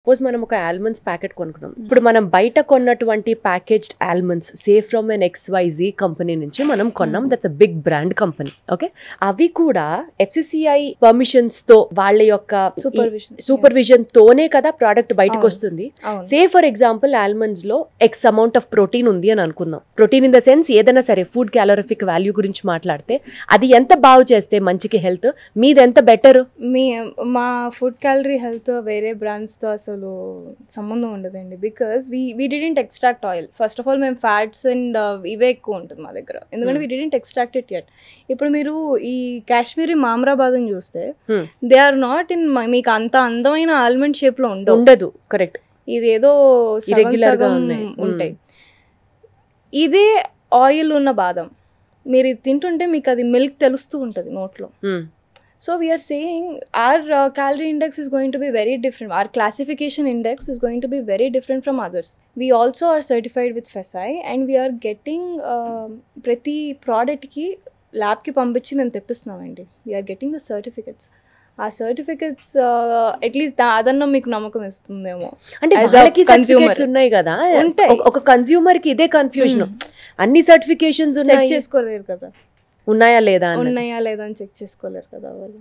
Suppose మనం ఒక almonds packet కొనుక్కున్నాం. ఇప్పుడు మనం బయట కొన్నటువంటి packaged almonds safe from an XYZ company నుంచి మనం కొన్నాం. That's a big brand company. Okay, అవి కూడా FCCI పర్మిషన్స్ తో వాళ్ళ యొక్క సూపర్విజన్ తోనే కదా ప్రోడక్ట్ బయటకు వస్తుంది. సే ఫర్ ఎగ్జాంపుల్ ఆల్మండ్స్ లో X అమౌంట్ ఆఫ్ ప్రోటీన్ ఉంది అని అనుకుందాం. ప్రోటీన్ ఇన్ ద సెన్స్ ఏదైనా సరే ఫుడ్ క్యాలరిఫిక్ వాల్యూ గురించి మాట్లాడితే అది ఎంత బాగు చేస్తే మంచికి హెల్త్, మీది ఎంత బెటర్? మా ఫుడ్ క్యాలరీ హెల్త్ వేరే బ్రాండ్స్ తో అసలు సంబంధం ఉండదండి. Because we didn't extract oil. First of all మేము ఫ్యాట్స్ అండ్ ఇవే ఎక్కువ ఉంటుంది మా దగ్గర, ఎందుకంటే we didn't extract it at. ఇప్పుడు మీరు ఈ కాశ్మీరీ మామ్రాబాద్ చూస్తే దే ఆర్ నాట్ ఇన్, మీకు అంత అందమైన ఆల్మండ్ షేప్ లో ఉండదు. కరెక్ట్, ఇదేదో ఉంటాయి. ఇదే ఆయిల్ ఉన్న బాదం మీరు ఇది తింటుంటే మీకు అది మిల్క్ తెలుస్తూ ఉంటుంది నోట్లో. So we are saying our calorie index is going to be very different. Our classification index is going to be very different from others. We also are certified with FSSAI and we are getting prati product ki lab ki పంపించి మేము తెప్పిస్తున్నామండి. We are getting the certificates. ఆ certificates at least అదన్నా మీకు నమ్మకం ఇస్తుందేమో. అంటే వాళ్ళకి certificates ఉన్నాయి కదా, ఒక కన్స్యూమర్ కి ఇదే కన్ఫ్యూజన్. అన్ని సర్టిఫికేషన్స్ ఉన్నాయి, చెక్ చేసుకోలేరు కదా ఉన్నాయా లేదా అని చెక్ చేసుకోలేరు కదా వాళ్ళు.